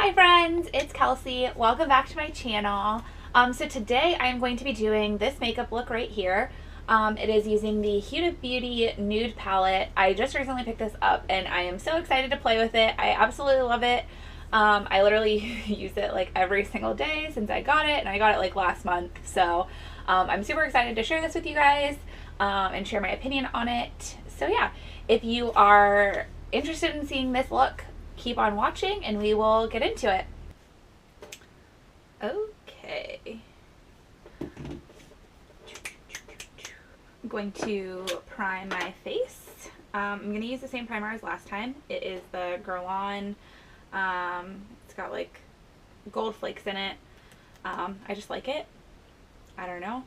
Hi friends, it's Kelsey. Welcome back to my channel. So today I am going to be doing this makeup look right here. It is using the Huda Beauty Nude palette. I just recently picked this up and I am so excited to play with it. I absolutely love it. I literally use it like every single day since I got it, and I got it like last month. So I'm super excited to share this with you guys and share my opinion on it. So yeah, if you are interested in seeing this look, keep on watching and we will get into it. Okay. I'm going to prime my face. I'm going to use the same primer as last time. It is the Guerlain. It's got like gold flakes in it. I just like it. I don't know.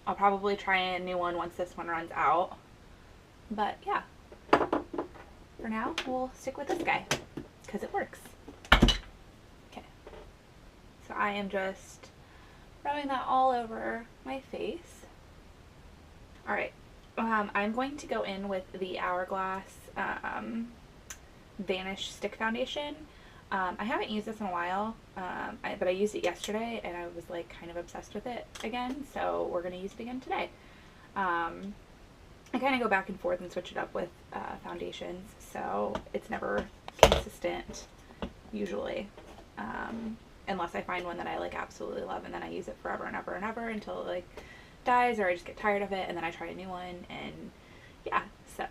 I'll probably try a new one once this one runs out. But yeah. For now, we'll stick with this guy because it works. Okay, so I am just rubbing that all over my face. Alright, I'm going to go in with the Hourglass Vanish Stick Foundation. I haven't used this in a while, but I used it yesterday and I was like kind of obsessed with it again, so we're going to use it again today. I kind of go back and forth and switch it up with foundations, so it's never consistent usually, unless I find one that I like absolutely love and then I use it forever and ever and ever until it like dies or I just get tired of it and then I try a new one, and yeah, so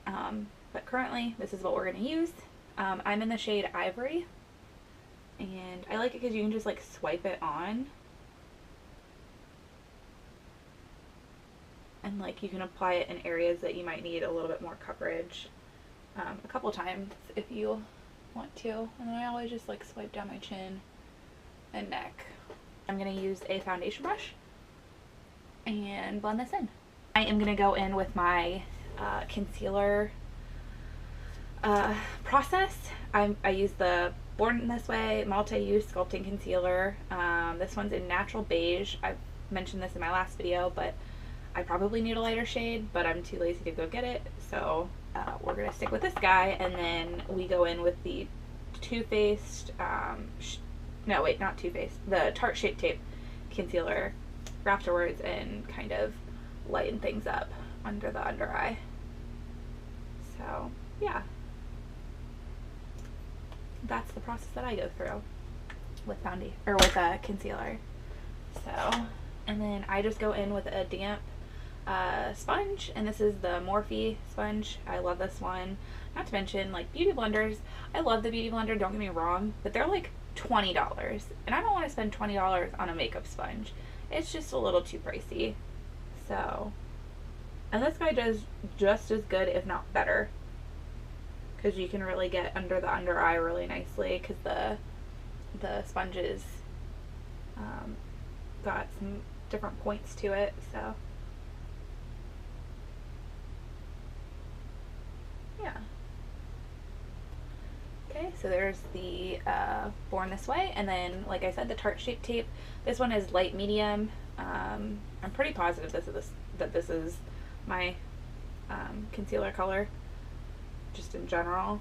but currently this is what we're going to use. I'm in the shade Ivory and I like it because you can just like swipe it on. And like you can apply it in areas that you might need a little bit more coverage a couple times if you want to. And then I always just like swipe down my chin and neck. I'm going to use a foundation brush and blend this in. I am going to go in with my concealer process. I use the Born This Way multi-use sculpting concealer. This one's in natural beige. I've mentioned this in my last video, but I probably need a lighter shade, but I'm too lazy to go get it, so we're going to stick with this guy, and then we go in with the Too Faced, no wait, not Too Faced, the Tarte Shape Tape concealer afterwards and kind of lighten things up under the under eye. So yeah, that's the process that I go through with foundation, or with a concealer. So, and then I just go in with a damp sponge, and this is the Morphe Sponge. I love this one. Not to mention, like, beauty blenders. I love the beauty blender, don't get me wrong, but they're like $20, and I don't want to spend $20 on a makeup sponge. It's just a little too pricey. So, and this guy does just as good, if not better, because you can really get under the under eye really nicely, because the sponges got some different points to it. So yeah. Okay, so there's the Born This Way, and then like I said, the Tarte Shape Tape. This one is light medium. I'm pretty positive that this is my concealer color, just in general.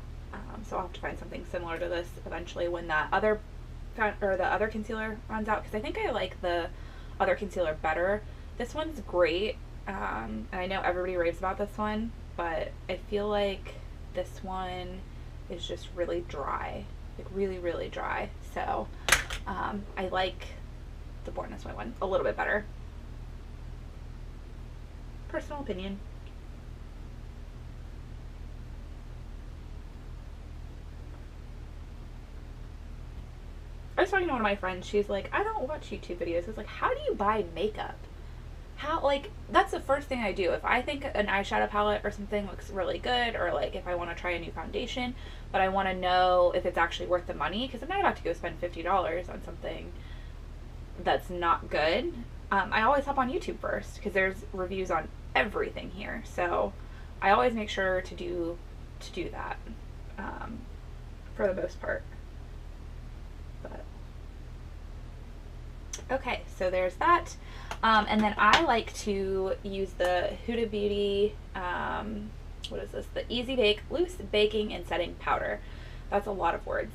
So I'll have to find something similar to this eventually when that other concealer runs out, because I think I like the other concealer better. This one's great, and I know everybody raves about this one, but I feel like this one is just really dry, like really dry. So I like the Born This Way one a little bit better. Personal opinion. I was talking to one of my friends, she's like, I don't watch YouTube videos. I was like, how do you buy makeup? How, like, that's the first thing I do. If I think an eyeshadow palette or something looks really good, or like if I want to try a new foundation, but I want to know if it's actually worth the money, because I'm not about to go spend $50 on something that's not good. I always hop on YouTube first, because there's reviews on everything here. So I always make sure to do that for the most part. But okay, so there's that. And then I like to use the Huda Beauty, what is this? The Easy Bake Loose Baking and Setting Powder. That's a lot of words.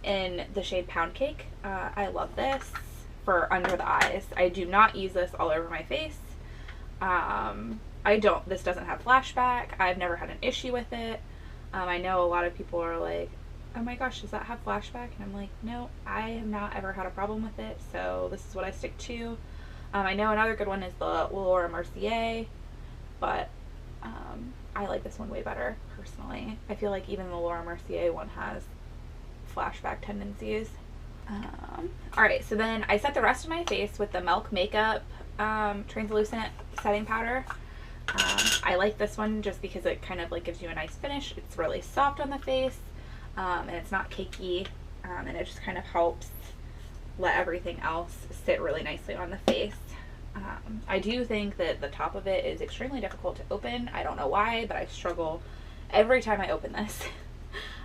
in the shade Pound Cake. I love this for under the eyes. I do not use this all over my face. This doesn't have flashback. I've never had an issue with it. I know a lot of people are like, oh my gosh, does that have flashback? And I'm like, no, I have not ever had a problem with it, so this is what I stick to. I know another good one is the Laura Mercier, but I like this one way better, personally. I feel like even the Laura Mercier one has flashback tendencies. Alright, so then I set the rest of my face with the Milk Makeup translucent setting powder. I like this one just because it kind of like gives you a nice finish. It's really soft on the face, and it's not cakey, and it just kind of helps let everything else sit really nicely on the face. I do think that the top of it is extremely difficult to open. I don't know why, but I struggle every time I open this.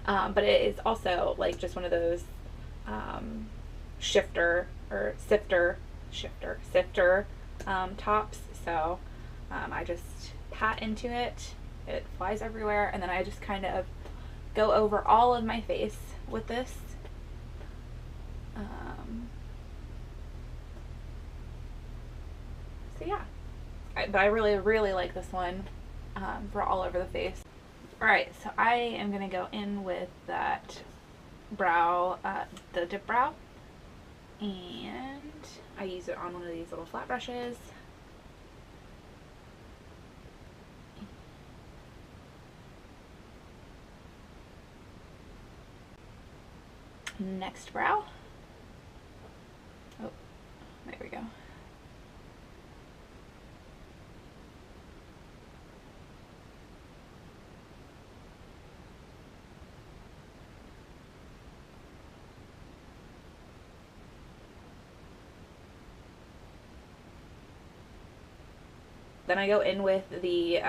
But it is also like just one of those sifter tops. So I just pat into it. It flies everywhere, and then I just kind of go over all of my face with this. So yeah, but I really, really like this one for all over the face. Alright, so I am going to go in with that brow, the dip brow, and I use it on one of these little flat brushes. Next brow. Oh, there we go. Then I go in with the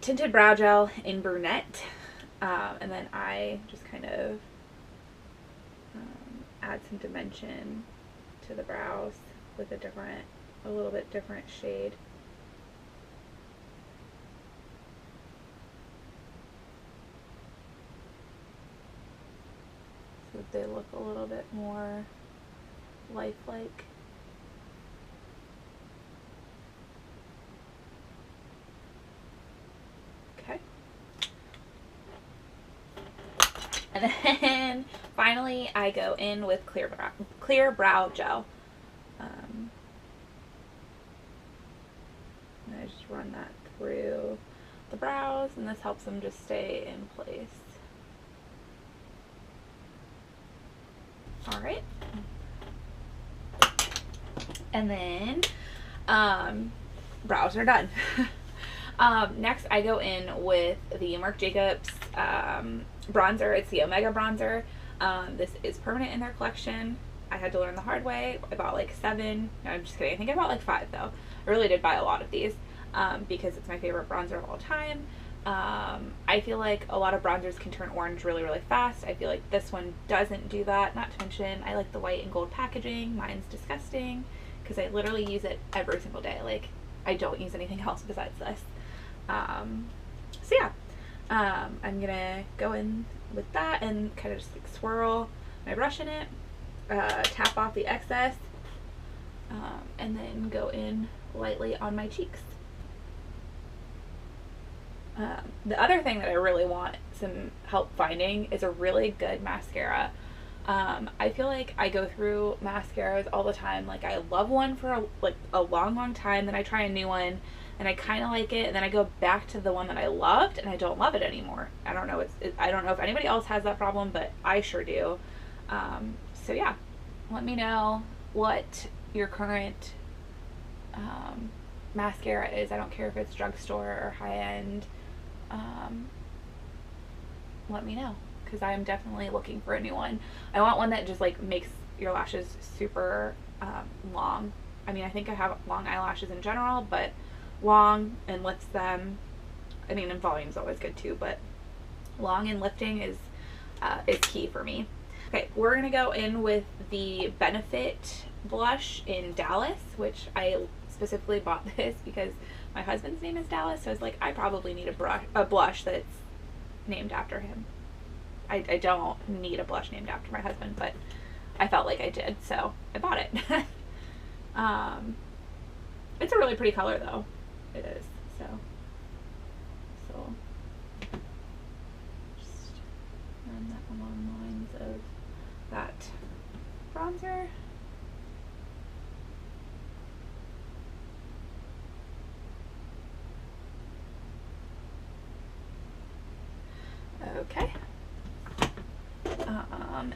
tinted brow gel in Brunette, and then I just kind of add some dimension to the brows with a little bit different shade. So that they look a little bit more lifelike. Okay. And then finally I go in with clear brow gel. And I just run that through the brows, and this helps them just stay in place. Alright. And then brows are done. Next I go in with the Marc Jacobs bronzer. It's the Omega bronzer. This is permanent in their collection. I had to learn the hard way. I bought like 7. No, I'm just kidding. I think I bought like 5 though. I really did buy a lot of these because it's my favorite bronzer of all time. I feel like a lot of bronzers can turn orange really, really fast. I feel like this one doesn't do that. Not to mention, I like the white and gold packaging. Mine's disgusting because I literally use it every single day. Like, I don't use anything else besides this. So yeah, I'm gonna go in with that and kind of just like swirl my brush in it, tap off the excess, and then go in lightly on my cheeks. The other thing that I really want some help finding is a really good mascara. I feel like I go through mascaras all the time. Like, I love one for a long time, then I try a new one and I kind of like it, and then I go back to the one that I loved and I don't love it anymore. I don't know. I don't know if anybody else has that problem, but I sure do. So yeah, let me know what your current mascara is. I don't care if it's drugstore or high-end. Let me know, because I am definitely looking for a new one. I want one that just like makes your lashes super long. I mean, I think I have long eyelashes in general, but long and lifts them. I mean, and volume's always good too, but long and lifting is key for me. Okay, we're gonna go in with the Benefit blush in Dallas, which I specifically bought this because my husband's name is Dallas, so I was like, I probably need a blush that's named after him. I don't need a blush named after my husband, but I felt like I did, so I bought it. It's a really pretty color though. It is. So just run that along lines of that bronzer. Okay.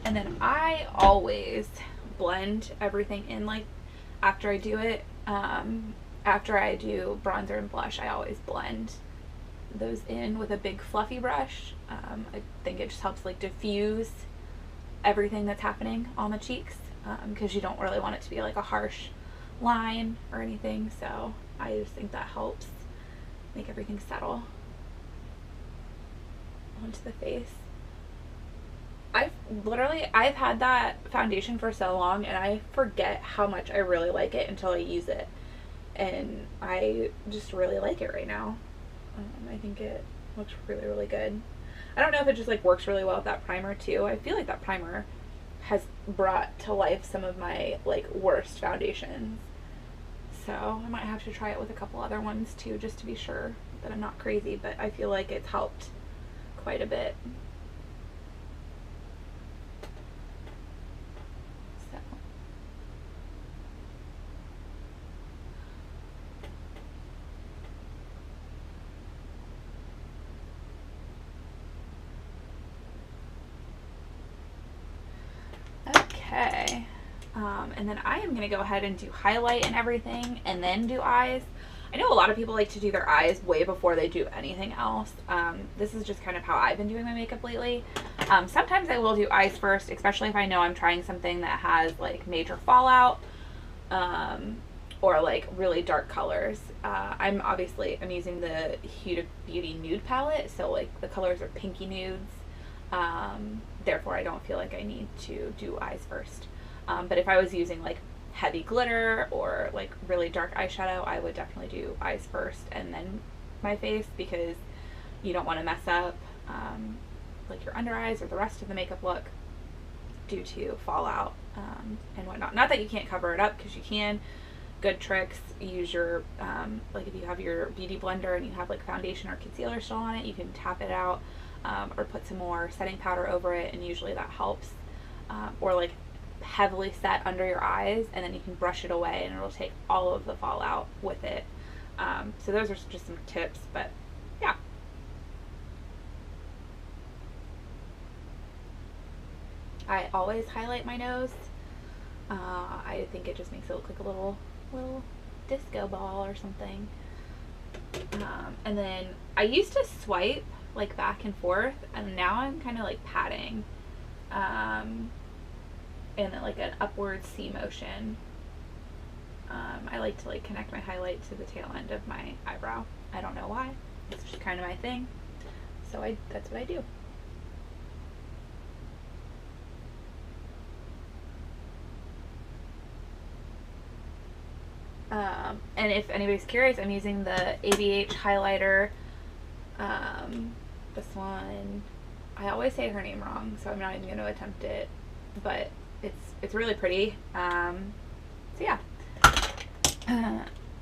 And then I always blend everything in, like after I do it, after I do bronzer and blush, I always blend those in with a big fluffy brush. I think it just helps like diffuse everything that's happening on the cheeks, because you don't really want it to be like a harsh line or anything, so I just think that helps make everything settle onto the face. I've had that foundation for so long, and I forget how much I really like it until I use it, and I just really like it right now. I think it looks really, really good. I don't know if it just like works really well with that primer too. I feel like that primer has brought to life some of my like worst foundations, so I might have to try it with a couple other ones too, just to be sure that I'm not crazy, but I feel like it's helped quite a bit. Okay, and then I am going to go ahead and do highlight and everything and then do eyes. I know a lot of people like to do their eyes way before they do anything else. This is just kind of how I've been doing my makeup lately. Sometimes I will do eyes first, especially if I know I'm trying something that has like major fallout, or like really dark colors. I'm using the Huda Beauty Nude palette, so like the colors are pinky nudes. Therefore I don't feel like I need to do eyes first. But if I was using like heavy glitter or like really dark eyeshadow, I would definitely do eyes first and then my face, because you don't want to mess up like your under eyes or the rest of the makeup look due to fallout and whatnot. Not that you can't cover it up, because you can. Good tricks, use your like if you have your beauty blender and you have like foundation or concealer still on it, you can tap it out, or put some more setting powder over it, and usually that helps. Or like heavily set under your eyes, and then you can brush it away and it'll take all of the fallout with it. So those are just some tips, but yeah. I always highlight my nose. I think it just makes it look like a little disco ball or something. And then I used to swipe like back and forth, and now I'm kind of like patting, in like an upward C motion. I like to like connect my highlight to the tail end of my eyebrow. I don't know why. It's just kind of my thing. So that's what I do. And if anybody's curious, I'm using the ABH highlighter. This one, I always say her name wrong, so I'm not even going to attempt it, but it's really pretty. So yeah.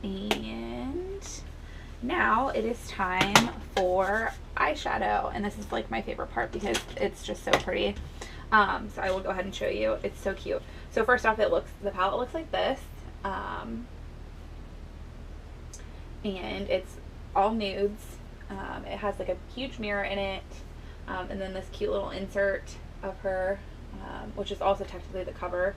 And now it is time for eyeshadow, and this is like my favorite part because it's just so pretty. So I will go ahead and show you. It's so cute. So first off, the palette looks like this. And it's all nudes. It has like a huge mirror in it, and then this cute little insert of her, which is also technically the cover,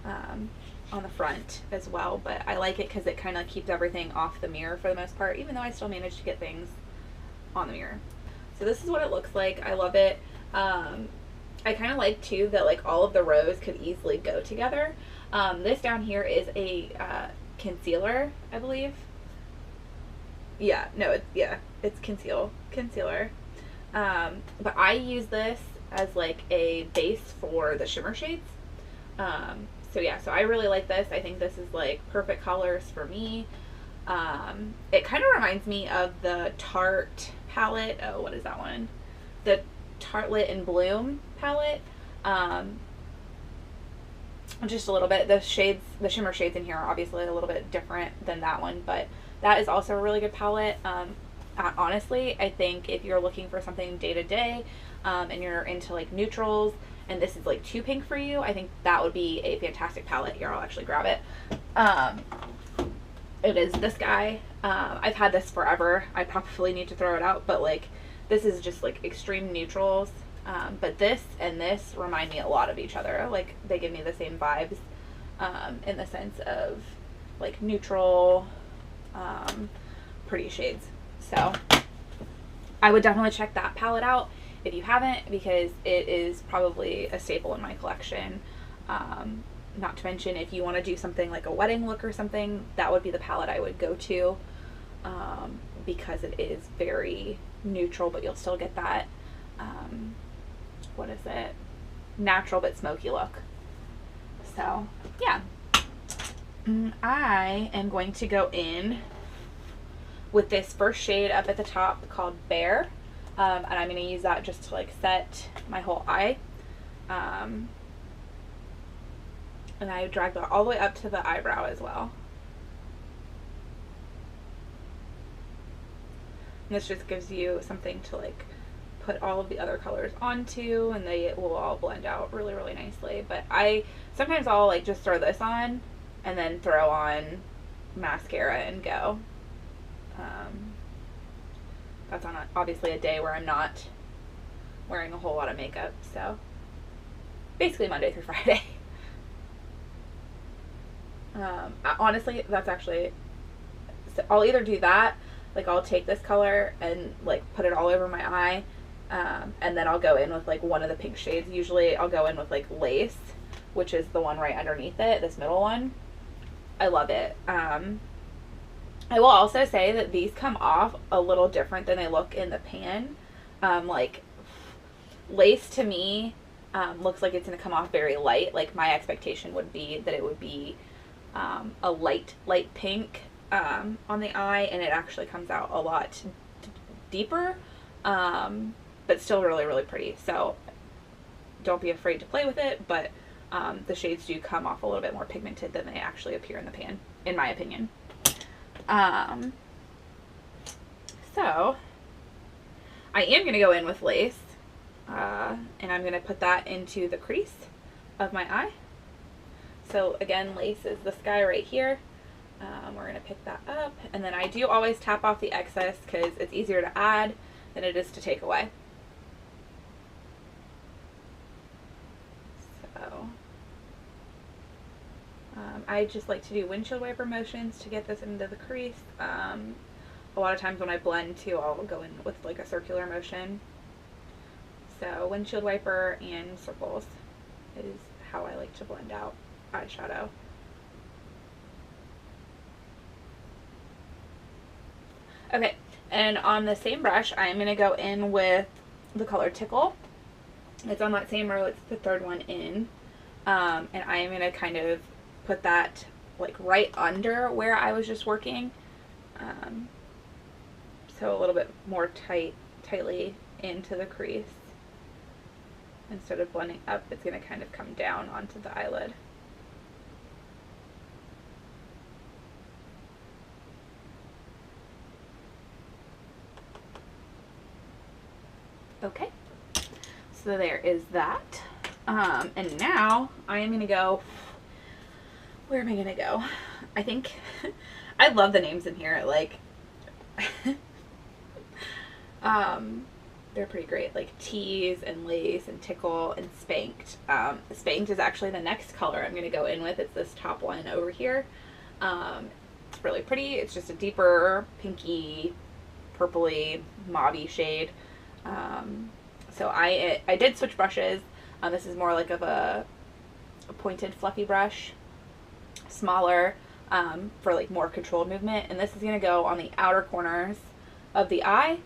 on the front as well, but I like it because it kind of keeps everything off the mirror for the most part, even though I still manage to get things on the mirror. So this is what it looks like. I love it. I kind of like too that like all of the rows could easily go together. This down here is a concealer, I believe. Yeah, no, it's concealer. But I use this as like a base for the shimmer shades. So yeah, so I really like this. I think this is like perfect colors for me. It kind of reminds me of the Tarte palette. Oh, what is that one? The Tarte in Bloom palette. Just a little bit. The shades, the shimmer shades in here are obviously a little bit different than that one, but that is also a really good palette. Honestly, I think if you're looking for something day to day, and you're into like neutrals, and this is like too pink for you, I think that would be a fantastic palette. Here, I'll actually grab it. It is this guy. I've had this forever. I probably need to throw it out, but like this is just like extreme neutrals. But this and this remind me a lot of each other. Like they give me the same vibes, in the sense of like neutral, pretty shades. So I would definitely check that palette out if you haven't, because it is probably a staple in my collection. Not to mention, if you want to do something like a wedding look or something, that would be the palette I would go to, because it is very neutral, but you'll still get that, what is it? Natural but smoky look. So, yeah. I am going to go in with this first shade up at the top called Bear, and I'm going to use that just to like set my whole eye. And I drag that all the way up to the eyebrow as well. And this just gives you something to like put all of the other colors onto, and they will all blend out really, really nicely. But sometimes I'll like just throw this on and then throw on mascara and go. That's on obviously a day where I'm not wearing a whole lot of makeup, so basically Monday through Friday. Honestly, that's actually, so I'll either do that, like I'll take this color and like put it all over my eye, and then I'll go in with like one of the pink shades. Usually I'll go in with like Lace, which is the one right underneath it, this middle one. I love it. I will also say that these come off a little different than they look in the pan. Like Lace to me looks like it's going to come off very light. Like my expectation would be that it would be a light pink on the eye, and it actually comes out a lot deeper, but still really, really pretty. So don't be afraid to play with it, but the shades do come off a little bit more pigmented than they actually appear in the pan, in my opinion. So I am going to go in with Lace, and I'm going to put that into the crease of my eye. So again, Lace is this guy right here. We're going to pick that up, and then I do always tap off the excess because it's easier to add than it is to take away. So I just like to do windshield wiper motions to get this into the crease. A lot of times when I blend too, I'll go in with like a circular motion. So windshield wiper and circles is how I like to blend out eyeshadow. Okay, and on the same brush, I'm going to go in with the color Tickle. It's on that same row, it's the third one in. And I am going to kind of put that like right under where I was just working. So a little bit more tightly into the crease. Instead of blending up, it's going to kind of come down onto the eyelid. Okay, so there is that. And now I am going to go, where am I going to go? I think, I love the names in here, like, they're pretty great, like Tease and Lace and Tickle and Spanked. Spanked is actually the next color I'm going to go in with. It's this top one over here. It's really pretty. It's just a deeper pinky, purpley, mauve-y shade. So I did switch brushes. This is more like of a pointed fluffy brush, smaller, for like more controlled movement, and this is going to go on the outer corners of the eye,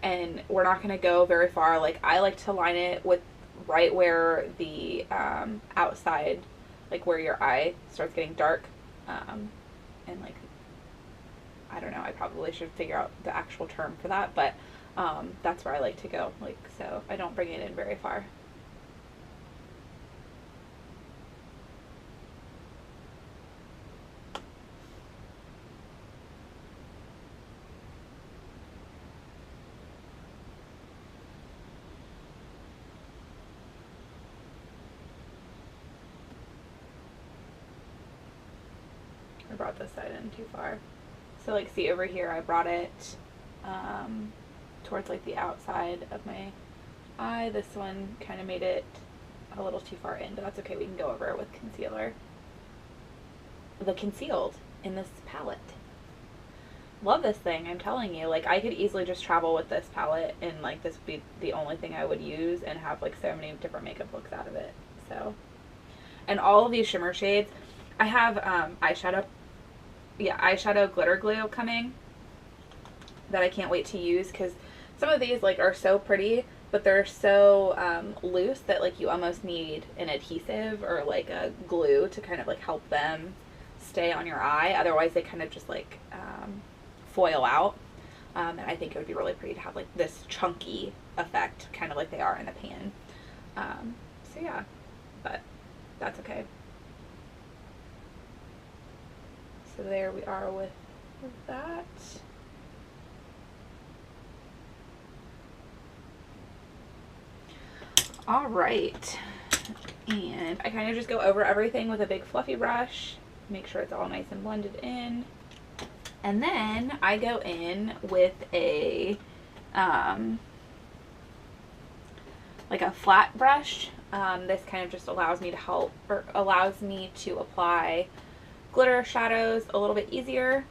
and we're not going to go very far. Like I like to line it with right where the outside, like where your eye starts getting dark, and like, I don't know, I probably should figure out the actual term for that, but That's where I like to go, like, so I don't bring it in very far. I brought this side in too far. So like, see over here, I brought it towards like the outside of my eye. This one kind of made it a little too far in, but that's okay. We can go over it with concealer. The concealed in this palette. Love this thing, I'm telling you. Like, I could easily just travel with this palette and like this would be the only thing I would use and have like so many different makeup looks out of it. So, and all of these shimmer shades, I have eyeshadow glitter glue coming that I can't wait to use, because some of these like are so pretty, but they're so loose that like you almost need an adhesive or like a glue to kind of like help them stay on your eye. Otherwise they kind of just like foil out. And I think it would be really pretty to have like this chunky effect, kind of like they are in the pan. So yeah, but that's okay. So there we are with that. All right, and I kind of just go over everything with a big fluffy brush, make sure it's all nice and blended in, and then I go in with a like a flat brush. This kind of just allows me to apply glitter shadows a little bit easier,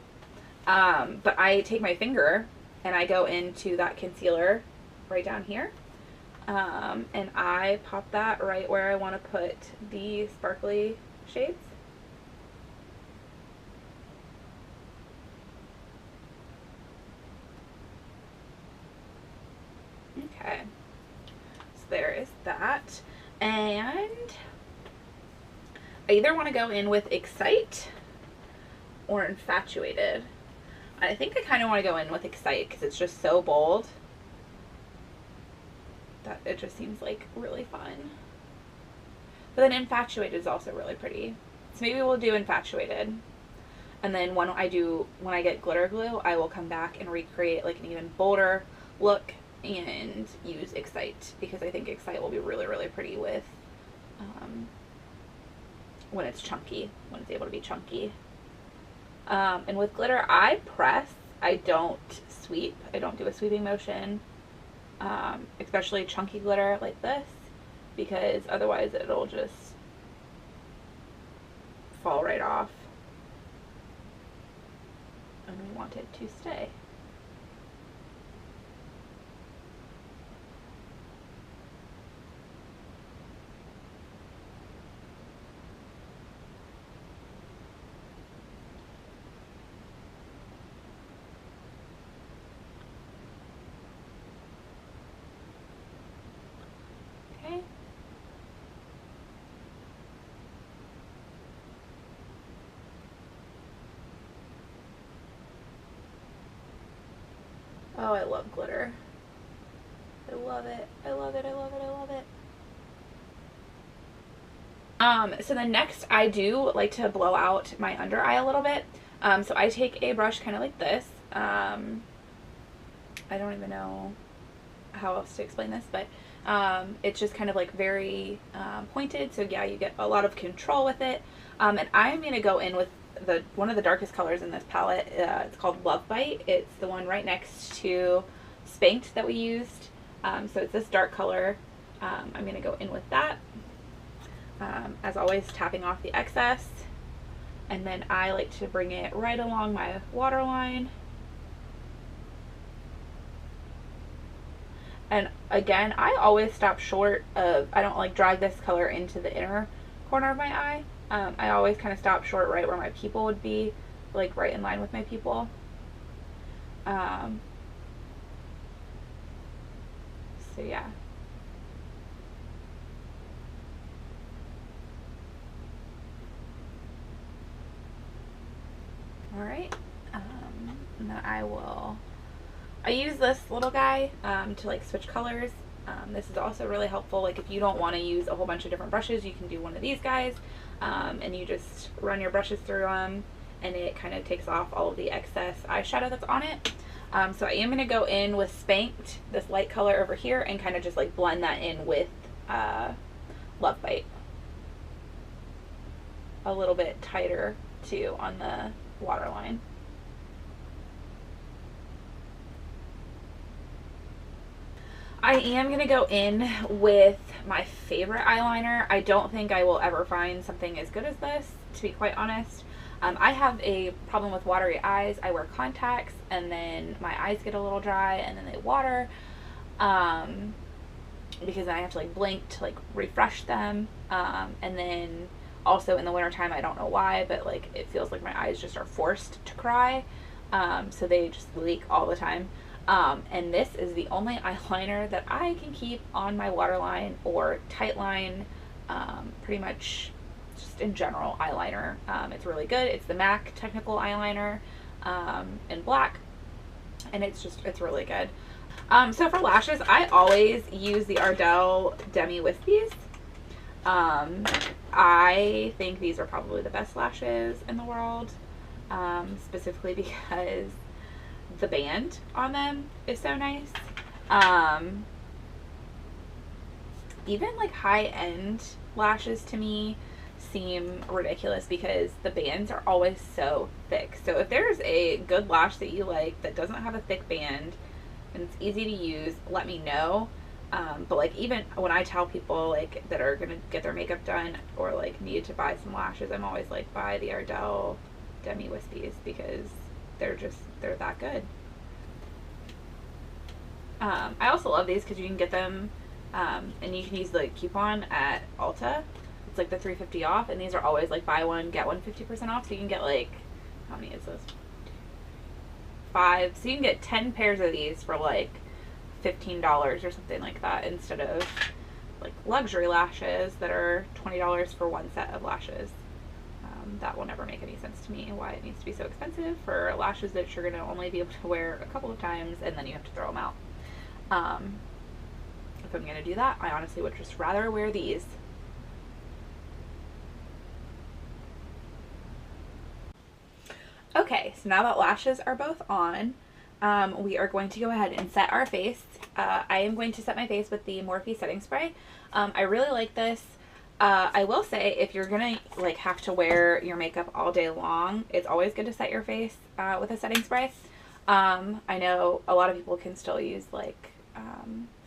but I take my finger and I go into that concealer right down here. And I pop that right where I want to put the sparkly shades. Okay, so there is that. And I either want to go in with Excite or Infatuated. I think I kind of want to go in with Excite because it's just so bold that it just seems like really fun. But then Infatuated is also really pretty. So maybe we'll do Infatuated. And then when I get glitter glue, I will come back and recreate like an even bolder look and use Excite, because I think Excite will be really, really pretty with when it's chunky, when it's able to be chunky. And with glitter, I press. I don't sweep. I don't do a sweeping motion. Especially chunky glitter like this, because otherwise it'll just fall right off, and we want it to stay. Oh, I love glitter. I love it. I love it. I love it. I love it. So then next I do like to blow out my under eye a little bit. So I take a brush kind of like this. I don't even know how else to explain this, but it's just kind of like very pointed. So yeah, you get a lot of control with it. And I'm going to go in with one of the darkest colors in this palette. It's called Love Bite. It's the one right next to Spanked that we used. So it's this dark color. I'm going to go in with that. As always, tapping off the excess. And then I like to bring it right along my waterline. And again, I always stop short of, I don't like drag this color into the inner corner of my eye. I always kind of stop short right where my pupil would be, like right in line with my pupil. So yeah. Alright, and then I will I use this little guy to like switch colors. This is also really helpful. Like if you don't want to use a whole bunch of different brushes, you can do one of these guys, and you just run your brushes through them, and it kind of takes off all of the excess eyeshadow that's on it. So I am going to go in with Spanked, this light color over here, and kind of just like blend that in with Love Bite. A little bit tighter too on the waterline. I am going to go in with my favorite eyeliner. I don't think I will ever find something as good as this, to be quite honest. I have a problem with watery eyes. I wear contacts and then my eyes get a little dry and then they water, because then I have to like blink to like refresh them, and then also in the wintertime, I don't know why, but like it feels like my eyes just are forced to cry, so they just leak all the time. And this is the only eyeliner that I can keep on my waterline or tightline, pretty much just in general eyeliner. It's really good. It's the MAC Technakhol eyeliner in black, and it's really good. So for lashes, I always use the Ardell Demi Whispies. I think these are probably the best lashes in the world, specifically because the band on them is so nice. Even like high-end lashes to me seem ridiculous because the bands are always so thick. So if there's a good lash that you like that doesn't have a thick band and it's easy to use, let me know. But like even when I tell people like that are gonna get their makeup done or like need to buy some lashes, I'm always like, buy the Ardell Demi Whispies because they're that good. I also love these because you can get them, and you can use the coupon at Ulta. It's like the $3.50 off, and these are always like buy one get one 50% off. So you can get like, how many is this? 5. So you can get 10 pairs of these for like $15 or something like that, instead of like luxury lashes that are $20 for one set of lashes. That will never make any sense to me, why it needs to be so expensive for lashes that you're going to only be able to wear a couple of times and then you have to throw them out. If I'm going to do that, I honestly would just rather wear these. Okay, so now that lashes are both on, we are going to go ahead and set our face. I am going to set my face with the Morphe setting spray. I really like this. I will say, if you're gonna like have to wear your makeup all day long, it's always good to set your face with a setting spray. I know a lot of people can still use like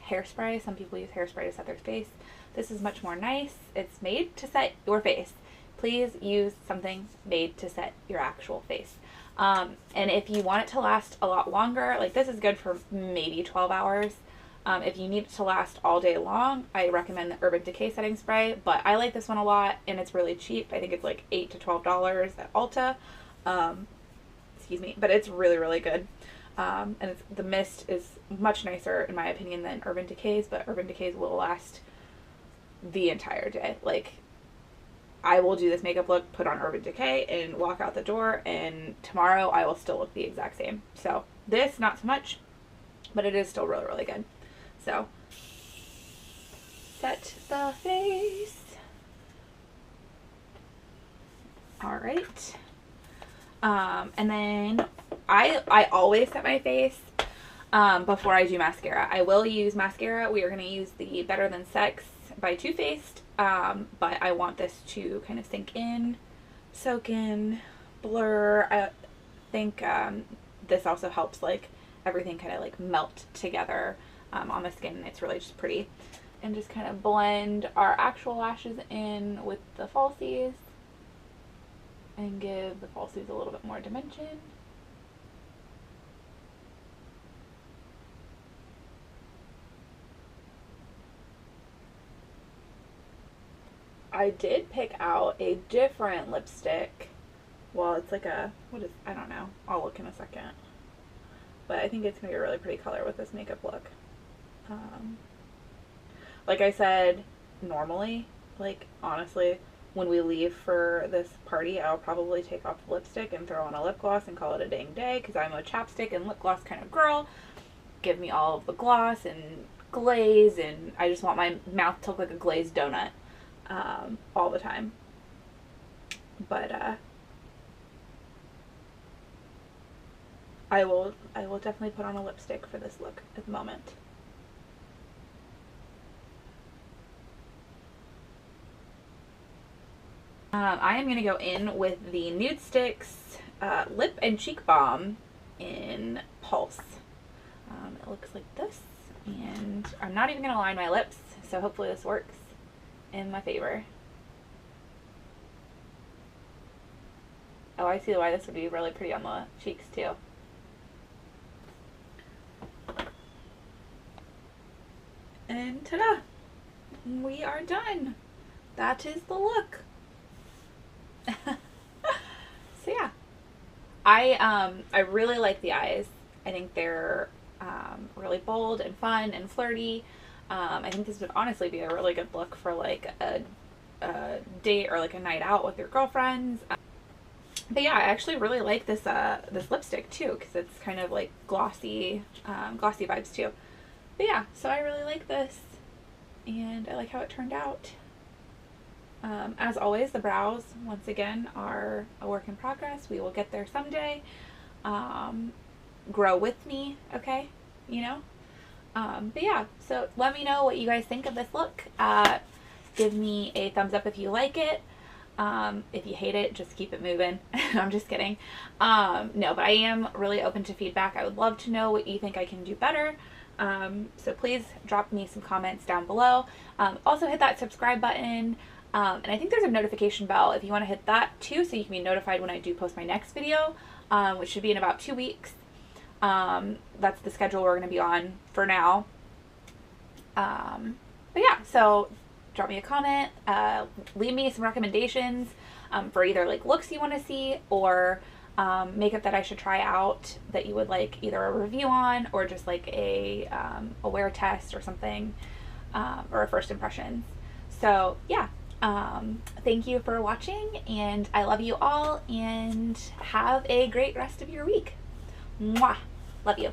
hairspray. Some people use hairspray to set their face. This is much more nice. It's made to set your face. Please use something made to set your actual face. And if you want it to last a lot longer, like this is good for maybe 12 hours. If you need it to last all day long, I recommend the Urban Decay setting spray, but I like this one a lot and it's really cheap. I think it's like $8 to $12 at Ulta. Excuse me, but it's really, really good. And the mist is much nicer in my opinion than Urban Decay's, but Urban Decay's will last the entire day. Like, I will do this makeup look, put on Urban Decay, and walk out the door, and tomorrow I will still look the exact same. So this, not so much, but it is still really, really good. So, set the face. Alright. And then I always set my face before I do mascara. I will use mascara. We are going to use the Better Than Sex by Too Faced, but I want this to kind of sink in, soak in, blur. I think this also helps like everything kind of like melt together on the skin, and it's really just pretty. And just kind of blend our actual lashes in with the falsies and give the falsies a little bit more dimension. I did pick out a different lipstick. Well, it's like a, I don't know. I'll look in a second. But I think it's going to be a really pretty color with this makeup look. Like I said, normally, like honestly, when we leave for this party, I'll probably take off the lipstick and throw on a lip gloss and call it a dang day, because I'm a chapstick and lip gloss kind of girl. give me all of the gloss and glaze, and I just want my mouth to look like a glazed donut all the time. But I will definitely put on a lipstick for this look at the moment. I am going to go in with the Nude Sticks Lip and Cheek Balm in Pulse. It looks like this, and I'm not even going to line my lips, so hopefully this works in my favor. Oh, I see why this would be really pretty on the cheeks too. And ta-da! We are done. That is the look. So yeah, I really like the eyes. I think they're really bold and fun and flirty. I think this would honestly be a really good look for like a date or like a night out with your girlfriends. But yeah, I actually really like this this lipstick too, because it's kind of like glossy vibes too. But yeah, so I really like this, and I like how it turned out. As always, the brows, once again, are a work in progress. We will get there someday. Grow with me, okay? You know? But yeah, so let me know what you guys think of this look. Give me a thumbs up if you like it. If you hate it, just keep it moving. I'm just kidding. No, but I am really open to feedback. I would love to know what you think I can do better. So please drop me some comments down below. Also hit that subscribe button. And I think there's a notification bell if you want to hit that too, so you can be notified when I do post my next video, which should be in about 2 weeks. That's the schedule we're going to be on for now. But yeah, so drop me a comment, leave me some recommendations for either like looks you want to see, or makeup that I should try out that you would like either a review on, or just like a wear test or something, or a first impressions. So yeah. Thank you for watching, and I love you all, and have a great rest of your week. Mwah! Love you.